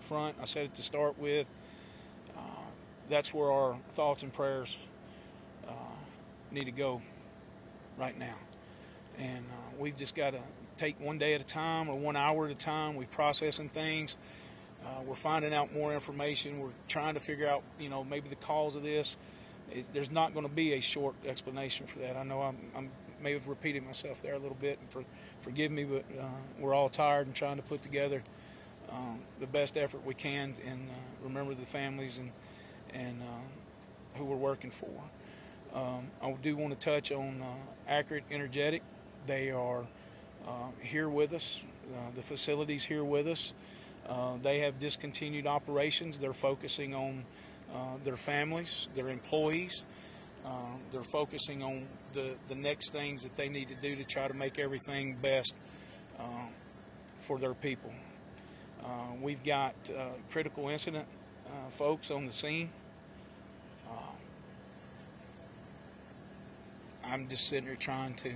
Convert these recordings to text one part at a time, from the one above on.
up front. I said it to start with. That's where our thoughts and prayers need to go right now. And we've just got to take one day at a time or 1 hour at a time. We're processing things. We're finding out more information. We're trying to figure out, maybe the cause of this. There's not going to be a short explanation for that. I know I may have repeated myself there a little bit, and forgive me, but we're all tired and trying to put together the best effort we can and remember the families and who we're working for. I do want to touch on Accurate Energetic. They are here with us. The facility's here with us. They have discontinued operations. They're focusing on their families, their employees. They're focusing on the next things that they need to do to try to make everything best for their people. We've got critical incident folks on the scene. I'm just sitting here trying to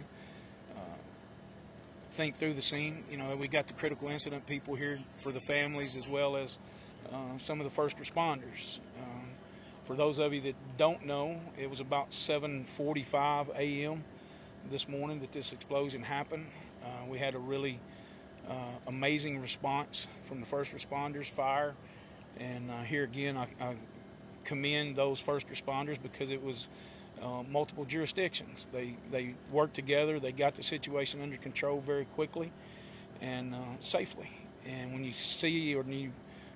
think through the scene. We got the critical incident people here for the families as well as some of the first responders. For those of you that don't know, it was about 7:45 a.m. this morning that this explosion happened. We had a really amazing response from the first responders, fire, and here again I commend those first responders because it was multiple jurisdictions. They worked together. They got the situation under control very quickly and safely. And when you see or when you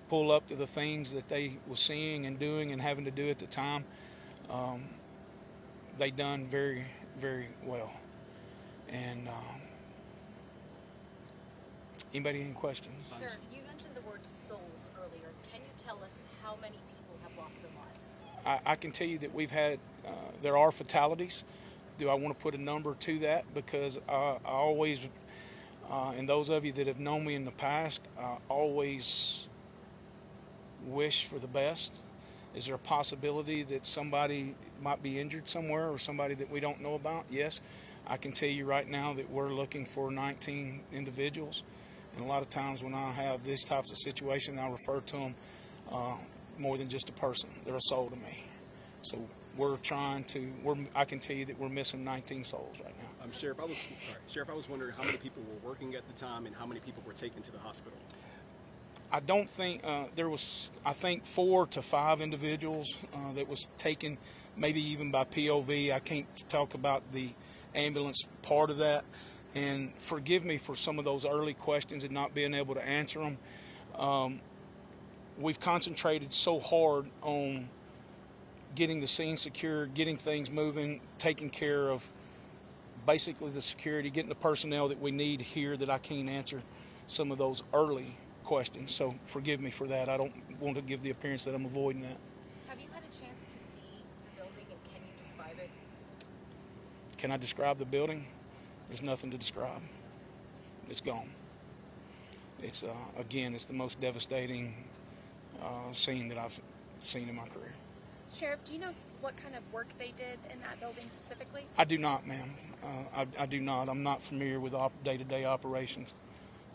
pull up to the things that they were seeing and doing and having to do at the time, they done very, very well. And anybody any questions? Sir, you mentioned the word souls earlier. Can you tell us how many people have lost their lives? I can tell you that we've had, there are fatalities. Do I want to put a number to that? Because I always, and those of you that have known me in the past, I always wish for the best. Is there a possibility that somebody might be injured somewhere or somebody that we don't know about? Yes. I can tell you right now that we're looking for 19 individuals. And a lot of times when I have these types of situations, I refer to them more than just a person. They're a soul to me. So we're trying to, I can tell you that we're missing 19 souls right now. Sheriff, I was wondering how many people were working at the time and how many people were taken to the hospital. I don't think there was, I think 4 to 5 individuals that was taken, maybe even by POV. I can't talk about the ambulance part of that. And forgive me for some of those early questions and not being able to answer them. We've concentrated so hard on getting the scene secure, getting things moving, taking care of basically the security, getting the personnel that we need here that I can't answer some of those early questions. So forgive me for that. I don't want to give the appearance that I'm avoiding that. Have you had a chance to see the building and can you describe it? Can I describe the building? There's nothing to describe. It's gone. It's again, it's the most devastating scene that I've seen in my career. Sheriff, do you know what kind of work they did in that building specifically? I do not, ma'am. I do not. I'm not familiar with the day-to-day operations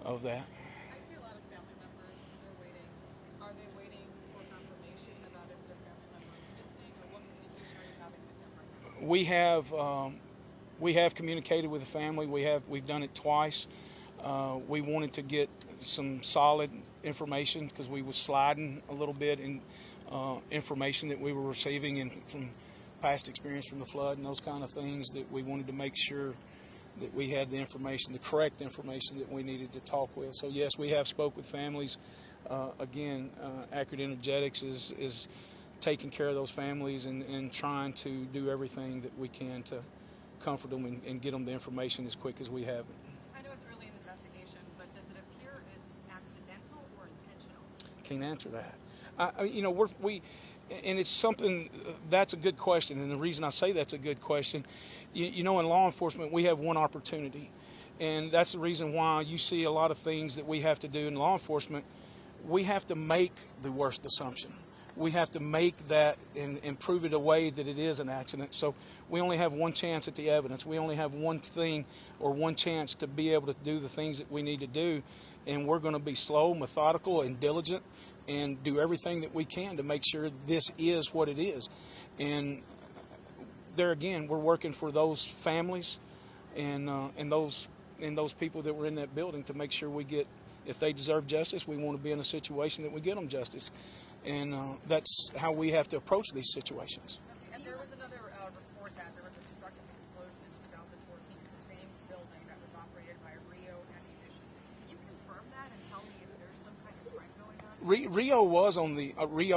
of that. I see a lot of family members, they're waiting. Are they waiting for confirmation about if their family member is missing, or what communication are you having with them right now? We have communicated with the family. We've done it twice. We wanted to get some solid information because we was sliding a little bit in information that we were receiving and from past experience from the flood and those kind of things, that we wanted to make sure that we had the information, the correct information that we needed to talk with. So yes, we have spoke with families. Again, Accurate Energetics is taking care of those families and trying to do everything that we can to comfort them and get them the information as quick as we have it. I know it's early in the investigation, but does it appear it's accidental or intentional? Can't answer that. And it's something, that's a good question. And the reason I say that's a good question, in law enforcement, we have one opportunity. And that's the reason why you see a lot of things that we have to do in law enforcement. We have to make the worst assumption. We have to make that and prove it a way that it is an accident. So we only have one chance at the evidence. We only have one thing or one chance to be able to do the things that we need to do. and we're going to be slow, methodical, and diligent, and do everything that we can to make sure this is what it is. And there again, we're working for those families and those people that were in that building to make sure we get, if they deserve justice, we want to be in a situation that we get them justice. And that's how we have to approach these situations. And there was another report that there was a destructive explosion in 2014 in the same building that was operated by Rio Ammunition. Can you confirm that and tell me if there's some kind of trend going on? Rio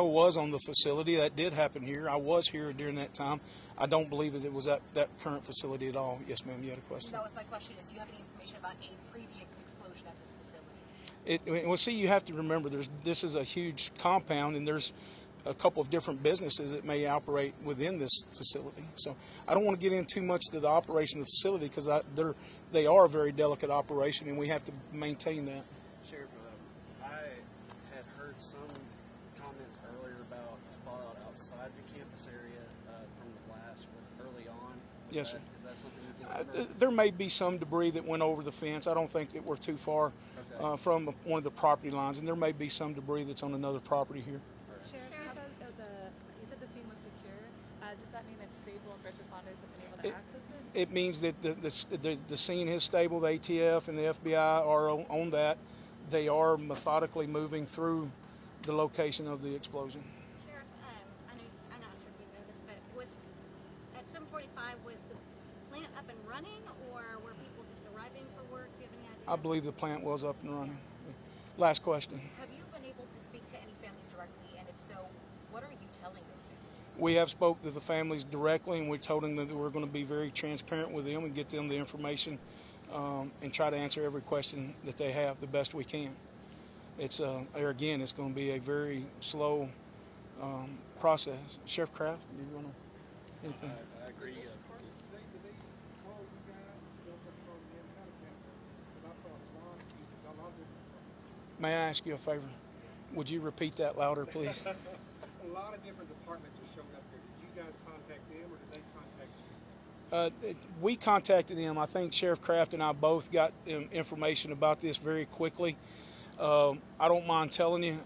was on the facility. That did happen here. I was here during that time. I don't believe that it was at that current facility at all. Yes, ma'am. You had a question. That was my question. Is do you have any information about a previous explosion at this facility? Well, see, you have to remember, this is a huge compound, and there's a couple of different businesses that may operate within this facility. So I don't want to get in too much to the operation of the facility because they are a very delicate operation, and we have to maintain that. Sheriff, I had heard some comments earlier about fallout outside the campus area from the blast early on. Yes, sir. Is that something you can remember? There may be some debris that went over the fence. I don't think that we're too far from one of the property lines, and there may be some debris that's on another property here. Sheriff, you said the scene was secure. Does that mean it's stable and first responders have been able to access this? It means that the scene is stable. The ATF and the FBI are on that. They are methodically moving through the location of the explosion. Sheriff, I'm not sure if you know this, but was at 7:45 was the plant up and running, or were people just arriving for work? Do you have any idea? I believe the plant was up and running. Last question. Have you been able to speak to any families directly, and if so, what are you telling those families? We have spoke to the families directly, and we told them that we're going to be very transparent with them and get them the information and try to answer every question that they have the best we can. It's there again, it's going to be a very slow process. Sheriff Kraft, do you want to anything? I agree. May I ask you a favor? Would you repeat that louder, please? A lot of different departments are showing up there. Did you guys contact them, or did they contact you? We contacted them. I think Sheriff Kraft and I both got information about this very quickly. I don't mind telling you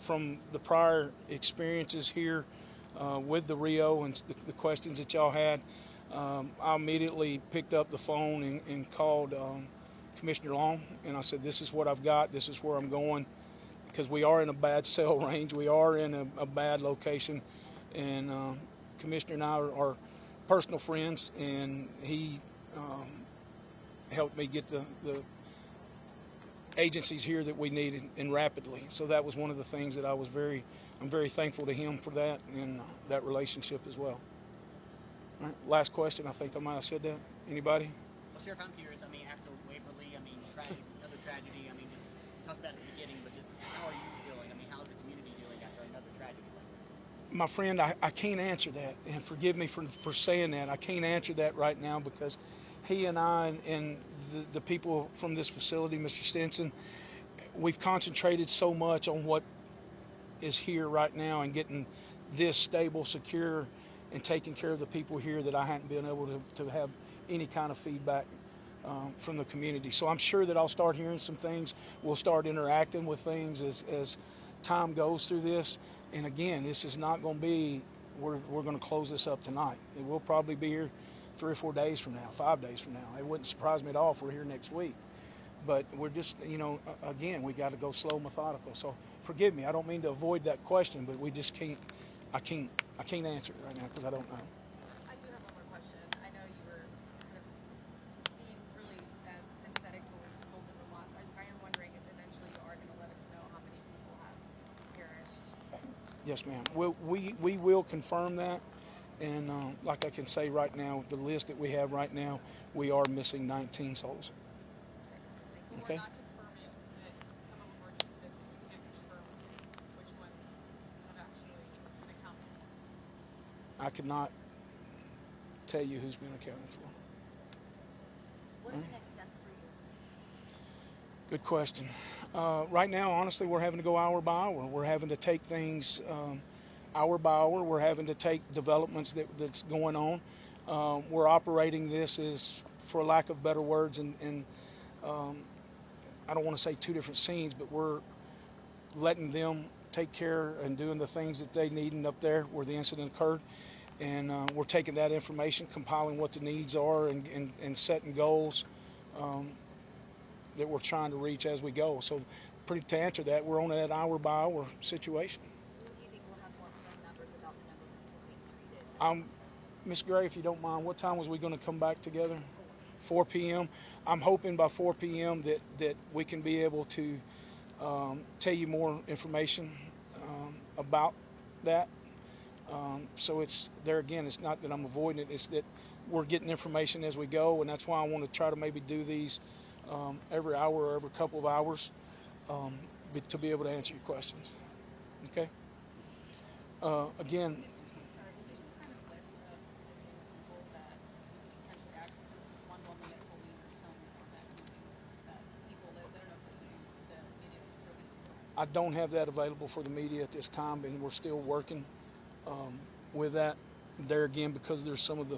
from the prior experiences here with the Rio and the questions that y'all had, I immediately picked up the phone and called Commissioner Long, and I said, this is what I've got, this is where I'm going, because we are in a bad cell range, we are in a bad location, and Commissioner and I are personal friends, and he helped me get the agencies here that we needed and rapidly. So that was one of the things that I'm very thankful to him for that and that relationship as well. All right, last question. I think I might have said that. Anybody? Well, Sheriff, I'm curious. I mean, after Waverly, I mean, another tragedy. I mean, just talked about at the beginning, but just how are you feeling? I mean, how's the community doing after another tragedy like this? My friend, I can't answer that, and forgive me for saying that. I can't answer that right now because he and I and the people from this facility, Mr. Stinson, we've concentrated so much on what is here right now and getting this stable, secure, and taking care of the people here that I hadn't been able to have any kind of feedback from the community. So I'm sure that I'll start hearing some things. We'll start interacting with things as time goes through this. And again, this is not going to be, we're going to close this up tonight. It will probably be here 3 or 4 days from now, 5 days from now. It wouldn't surprise me at all if we're here next week. But we're just, again, we got to go slow, methodical. So forgive me, I don't mean to avoid that question, but we just can't, I can't answer it right now because I don't know. I do have one more question. I know you were kind of being really sympathetic towards the souls that were lost. I am wondering if eventually you are going to let us know how many people have perished. Yes, ma'am. We will confirm that. And like I can say right now, the list that we have right now, we are missing 19 souls. You Okay. are not confirming that some of them were just missing. You can't confirm which ones have actually been accounted for. I could not tell you who's been accounted for. What are the next steps for you? Good question. Right now, honestly, we're having to go hour by hour. We're having to take things hour by hour. We're having to take developments that's going on. We're operating this as, for lack of better words, and I don't want to say two different scenes, but we're letting them take care and doing the things that they need up there where the incident occurred. And we're taking that information, compiling what the needs are, and setting goals that we're trying to reach as we go. So to answer that, we're on that hour-by-hour situation. When do you think we'll have more firm numbers about the number of people being treated? Ms. Gray, if you don't mind, what time was we going to come back together? 4 p.m. I'm hoping by 4 p.m. that we can be able to tell you more information about that. So it's there again. It's not that I'm avoiding it. It's that we're getting information as we go, and that's why I want to try to maybe do these every hour or every couple of hours to be able to answer your questions. Okay. Again. Sorry, is there some kind of list of missing people that we could potentially access? There was this one woman that told me her son was on that missing people list. I don't know if the media was privy to. I don't have that available for the media at this time, and we're still working with that. There again, because there's some of the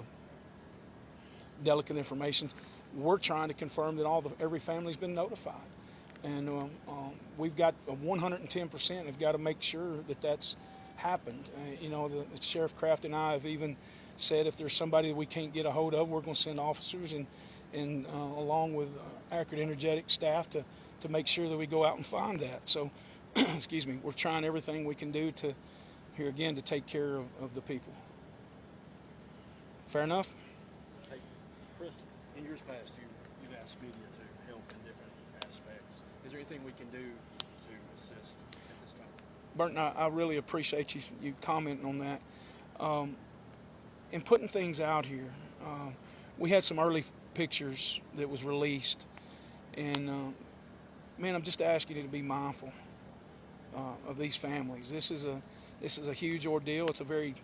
delicate information, we're trying to confirm that every family's been notified, and we've got 110% have got to make sure that that's happened. The Sheriff Kraft and I have even said if there's somebody that we can't get a hold of, we're going to send officers and along with accurate, energetic staff to make sure that we go out and find that. So, excuse me, we're trying everything we can do to take care of the people. Fair enough? Hey, Chris, in years past, you've asked media to help in different aspects. Is there anything we can do to assist at this time? Burton, I really appreciate you commenting on that. In putting things out here, we had some early pictures that was released, and man, I'm just asking you to be mindful of these families. This is a huge ordeal. It's a very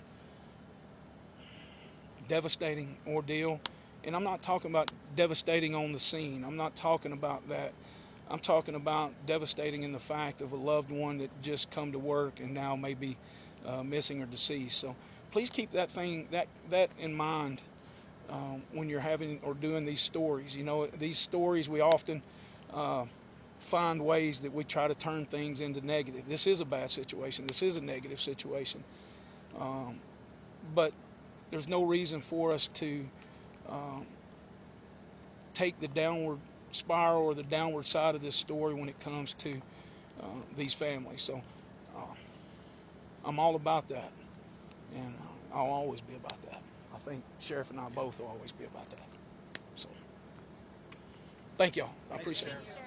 devastating ordeal, and I'm not talking about devastating on the scene. I'm not talking about that. I'm talking about devastating in the fact of a loved one that just come to work and now may be missing or deceased. So please keep that in mind when you're having or doing these stories. These stories, we often find ways that we try to turn things into negative. This is a bad situation. This is a negative situation. But there's no reason for us to take the downward spiral or the downward side of this story when it comes to these families. So I'm all about that, and I'll always be about that. I think the Sheriff and I both will always be about that. So thank y'all. I appreciate it.